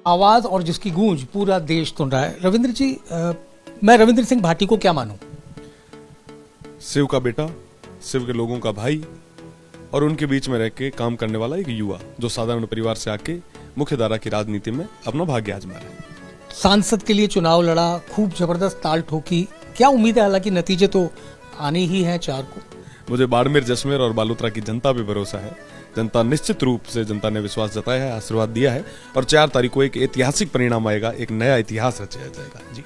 आवाज और जिसकी गूंज पूरा देश सुन रहा है। रविंद्र जी, मैं रविंद्र सिंह भाटी को क्या मानूं? शिव का बेटा, शिव के लोगों का भाई और उनके बीच में रह के काम करने वाला एक युवा जो साधारण परिवार से आके मुख्य धारा की राजनीति में अपना भाग्य आजमा रहा है। सांसद के लिए चुनाव लड़ा, खूब जबरदस्त ताल ठोकी, क्या उम्मीद है? हालांकि नतीजे तो आने ही हैं 4 को। मुझे बाड़मेर, जसमेर और बालोतरा की जनता पे भरोसा है। जनता निश्चित रूप से, जनता ने विश्वास जताया है, आशीर्वाद दिया है और 4 तारीख को एक ऐतिहासिक परिणाम आएगा, एक नया इतिहास रचाया जाएगा। जी,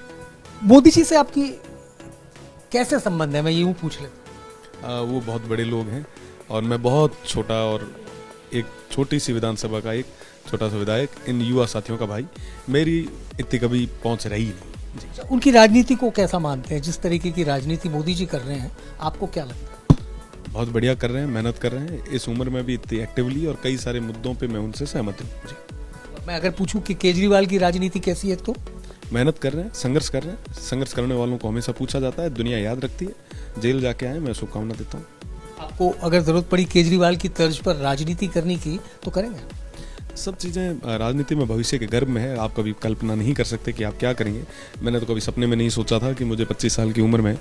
मोदी जी से आपकी कैसे संबंध है, मैं यूं पूछ लेता। वो बहुत बड़े लोग हैं और मैं बहुत छोटा और एक छोटी सी विधानसभा का एक छोटा सा विधायक, इन युवा साथियों का भाई, मेरी इतनी कभी पहुंच रही नहीं। जी। उनकी राजनीति को कैसा मानते हैं? जिस तरीके की राजनीति मोदी जी कर रहे हैं, आपको क्या लगता है? बहुत बढ़िया कर रहे हैं, मेहनत कर रहे हैं, इस उम्र में भी इतनी एक्टिवली, और कई सारे मुद्दों पे मैं उनसे सहमत हूँ। जी। मैं अगर पूछूं कि केजरीवाल की राजनीति कैसी है, तो मेहनत कर रहे हैं, संघर्ष कर रहे हैं। संघर्ष करने वालों को हमेशा पूछा जाता है, दुनिया याद रखती है। जेल जाके आए, मैं शुभकामना देता हूँ। आपको अगर जरूरत पड़ी केजरीवाल की तर्ज पर राजनीति करने की, तो करेंगे? सब चीज़ें राजनीति में भविष्य के गर्भ में है, आप कभी कल्पना नहीं कर सकते कि आप क्या करेंगे। मैंने तो कभी सपने में नहीं सोचा था कि मुझे 25 साल की उम्र में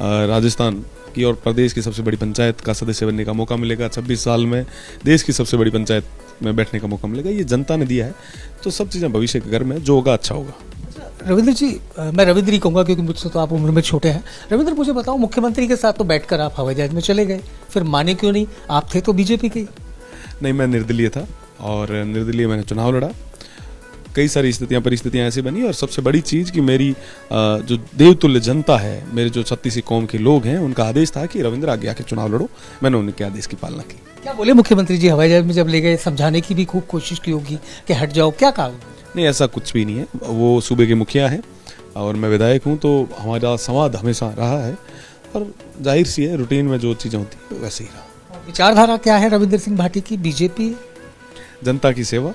राजस्थान की और प्रदेश की सबसे बड़ी पंचायत का सदस्य बनने का मौका मिलेगा। 26 साल में देश की सबसे बड़ी पंचायत में बैठने का मौका मिलेगा। ये जनता ने दिया है, तो सब चीज़ें भविष्य के गर्भ में, जो होगा अच्छा होगा। रविंद्र जी, मैं रविंद्र ही कहूँगा क्योंकि मुझसे तो आप उम्र में छोटे हैं। रविंद्र, मुझे बताओ, मुख्यमंत्री के साथ तो बैठकर आप हवाई जहाज में चले गए, फिर माने क्यों नहीं? आप थे तो बीजेपी के। नहीं, मैं निर्दलीय था और निर्दलीय मैंने चुनाव लड़ा। कई सारी परिस्थितियां ऐसी बनी और सबसे बड़ी चीज़ कि मेरी जो देवतुल्य जनता है, मेरे जो 36 कौम के लोग हैं, उनका आदेश था कि रविंद्र आगे आके चुनाव लड़ो। मैंने उनके आदेश की पालना की। क्या बोले मुख्यमंत्री जी हवाई जहाज में जब ले गए? समझाने की भी खूब कोशिश की होगी कि हट जाओ, क्या कहा? नहीं, ऐसा कुछ भी नहीं है। वो सूबे के मुखिया हैं और मैं विधायक हूँ, तो हमारा संवाद हमेशा रहा है और जाहिर सी है, रूटीन में जो चीज़ें होती है वैसे ही रहा। विचारधारा क्या है रविंद्र सिंह भाटी की? बीजेपी, जनता की सेवा,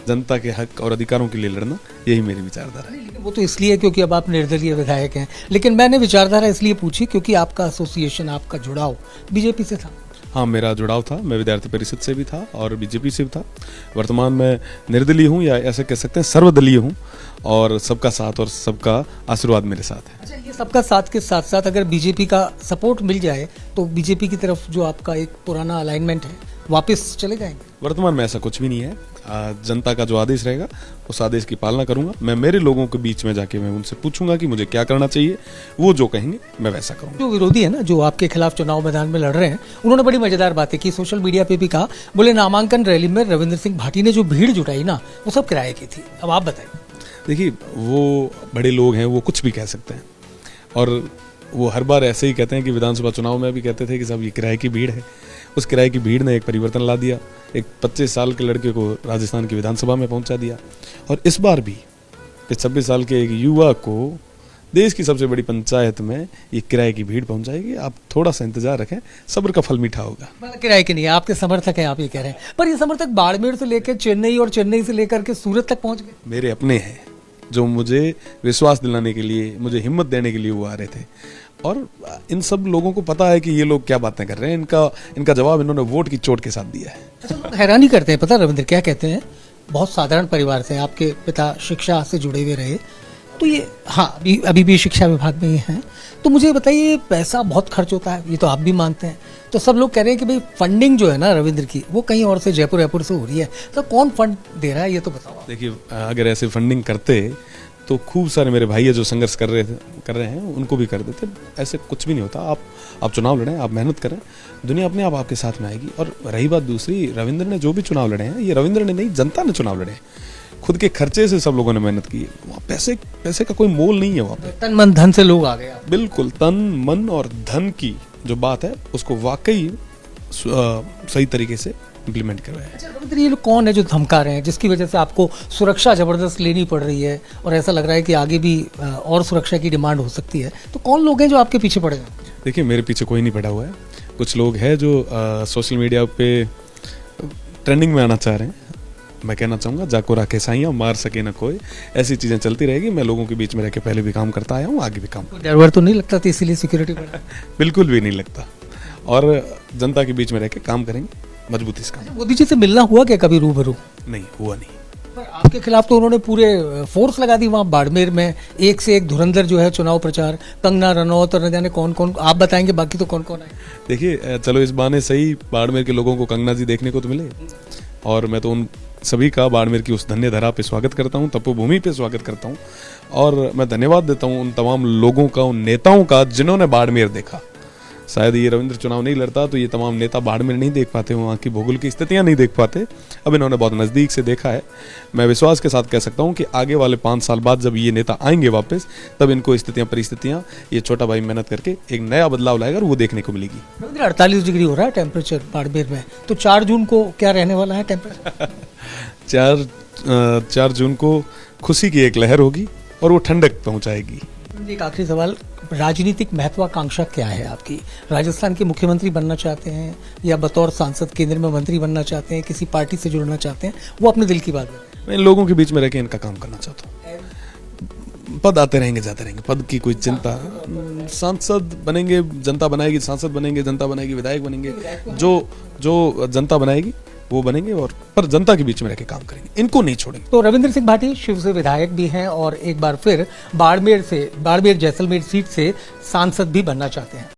जनता के हक और अधिकारों के लिए लड़ना, यही मेरी विचारधारा है। लेकिन वो तो इसलिए क्योंकि अब आप निर्दलीय विधायक हैं, लेकिन मैंने विचारधारा इसलिए पूछी क्योंकि आपका एसोसिएशन, आपका जुड़ाव बीजेपी से था। हाँ, मेरा जुड़ाव था। मैं विद्यार्थी परिषद से भी था और बीजेपी से भी था। वर्तमान में निर्दलीय हूँ, या ऐसे कह सकते हैं सर्वदलीय हूँ, और सबका साथ और सबका आशीर्वाद मेरे साथ है। अच्छा, ये सबका साथ के साथ साथ अगर बीजेपी का सपोर्ट मिल जाए तो बीजेपी की तरफ जो आपका एक पुराना अलाइनमेंट है, वापस चले जाएंगे? वर्तमान में ऐसा कुछ भी नहीं है। जनता का जो आदेश रहेगा, उस आदेश की पालना करूंगा। मैं मेरे लोगों के बीच में जाके मैं उनसे पूछूंगा कि मुझे क्या करना चाहिए, वो जो कहेंगे मैं वैसा करूंगा। जो विरोधी है ना, जो आपके खिलाफ चुनाव मैदान में लड़ रहे हैं, उन्होंने बड़ी मजेदार बातें की, सोशल मीडिया पे भी कहा। बोले नामांकन रैली में रविंद्र सिंह भाटी ने जो भीड़ जुटाई ना, वो सब किराए की थी। अब आप बताइए। देखिए, वो बड़े लोग हैं, वो कुछ भी कह सकते हैं और वो हर बार ऐसे ही कहते हैं कि विधानसभा चुनाव में भी कहते थे कि साहब ये किराए की भीड़ है। उस किराए की भीड़ ने एक परिवर्तन ला दिया, एक 25 साल के लड़के को राजस्थान की विधानसभा में पहुंचा दिया, और इस बार भी इस 26 साल के एक युवा को देश की सबसे बड़ी पंचायत में ये किराए की भीड़ पहुंचाएगी। आप थोड़ा सा इंतजार रखें, सब्र का फल मीठा होगा। मतलब किराए की नहीं है, आपके समर्थक हैं, आप ये कह रहे हैं। पर ये समर्थक बाड़मेर से लेकर चेन्नई और चेन्नई से लेकर के सूरत तक पहुंच गए। मेरे अपने हैं जो मुझे विश्वास दिलाने के लिए, मुझे हिम्मत देने के लिए वो आ रहे थे, और इन सब लोगों को पता है कि ये लोग क्या बातें कर रहे हैं। इनका जवाब इन्होंने वोट की चोट के साथ दिया है। अच्छा, लोग हैरानी करते हैं, पता रविंद्र क्या कहते हैं? बहुत साधारण परिवार से, आपके पिता शिक्षा से जुड़े हुए रहे, तो ये, हाँ, अभी भी शिक्षा विभाग में ही हैं, तो मुझे बताइए, पैसा बहुत खर्च होता है, ये तो आप भी मानते हैं। तो सब लोग कह रहे हैं कि भाई फंडिंग जो है ना रविंद्र की, वो कहीं और से, जयपुर से हो रही है, तो कौन फंड दे रहा है, ये तो बताओ। देखिए, अगर ऐसे फंडिंग करते तो खूब सारे मेरे भाई जो संघर्ष कर रहे हैं, उनको भी कर देते। ऐसे कुछ भी नहीं होता। आप चुनाव लड़ें, आप मेहनत करें, दुनिया अपने आप आपके साथ में आएगी। और रही बात दूसरी, रविंद्र ने जो भी चुनाव लड़े हैं, ये रविंद्र ने नहीं, जनता ने चुनाव लड़े हैं। खुद के खर्चे से सब लोगों ने मेहनत की है। वहाँ पैसे का कोई मोल नहीं है। वहाँ पे तन मन धन से लोग आ गए। बिल्कुल, तन मन और धन की जो बात है, उसको वाकई सही तरीके से इम्प्लीमेंट करवाया है। अच्छा रविंद्र, ये लोग कौन है जो धमका रहे हैं, जिसकी वजह से आपको सुरक्षा जबरदस्त लेनी पड़ रही है और ऐसा लग रहा है कि आगे भी और सुरक्षा की डिमांड हो सकती है? तो कौन लोग हैं जो आपके पीछे पड़े हैं? देखिए, मेरे पीछे कोई नहीं पड़ा हुआ है। कुछ लोग हैं जो सोशल मीडिया पे ट्रेंडिंग में आना चाह रहे हैं। मैं कहना चाहूँगा, जाको राखे साइयाँ, मार सके ना कोई, ऐसी चीज़ें चलती रहेगी। मैं लोगों के बीच में रह के पहले भी काम करता आया हूँ, आगे भी काम। डर वर तो नहीं लगता था इसीलिए सिक्योरिटी बढ़ा? बिल्कुल भी नहीं लगता, और जनता के बीच में रह के काम करेंगे मजबूती से। मोदी जी से मिलना हुआ क्या कभी रूबरू? नहीं हुआ नहीं। पर आपके खिलाफ तो उन्होंने पूरे फोर्स लगा दी वहाँ बाड़मेर में, एक से एक धुरंधर जो है चुनाव प्रचार, कंगना रनौत और न जाने कौन कौन, आप बताएंगे बाकी तो कौन कौन आए। देखिए चलो इस बहाने सही बाड़मेर के लोगों को कंगना जी देखने को तो मिले, और मैं तो उन सभी का बाड़मेर की उस धन्य धरा पे स्वागत करता हूँ, तपोभूमि पे स्वागत करता हूँ, और मैं धन्यवाद देता हूँ उन तमाम लोगों का, उन नेताओं का जिन्होंने बाड़मेर देखा। शायद ये रविंद्र चुनाव नहीं लड़ता तो ये तमाम नेता बाड़मेर नहीं देख पाते, वहाँ की भूगोल की स्थितियाँ नहीं देख पाते। अब इन्होंने बहुत नज़दीक से देखा है। मैं विश्वास के साथ कह सकता हूँ कि आगे वाले 5 साल बाद जब ये नेता आएंगे वापस, तब इनको स्थितियाँ परिस्थितियाँ, ये छोटा भाई मेहनत करके एक नया बदलाव लाएगा और वो देखने को मिलेगी। रविंद्र 48 डिग्री हो रहा है टेम्परेचर बाड़मेर में, तो 4 जून को क्या रहने वाला है टेम्परेचर? 4 जून को खुशी की एक लहर होगी और वो ठंडक पहुँचाएगी। एक आखिरी सवाल, राजनीतिक महत्वाकांक्षा क्या है आपकी? राजस्थान के मुख्यमंत्री बनना चाहते हैं या बतौर सांसद केंद्र में मंत्री बनना चाहते हैं, किसी पार्टी से जुड़ना चाहते हैं? वो अपने दिल की बात है। मैं इन लोगों के बीच में रह के इनका काम करना चाहता हूँ। पद आते रहेंगे जाते रहेंगे, पद की कोई चिंता, सांसद बनेंगे जनता बनाएगी, सांसद बनेंगे जनता बनाएगी, विधायक बनेंगे, जो जनता बनाएगी वो बनेंगे, और पर जनता के बीच में रह के काम करेंगे, इनको नहीं छोड़ेंगे। तो रविंद्र सिंह भाटी शिव से विधायक भी हैं और एक बार फिर बाड़मेर जैसलमेर सीट से सांसद भी बनना चाहते हैं।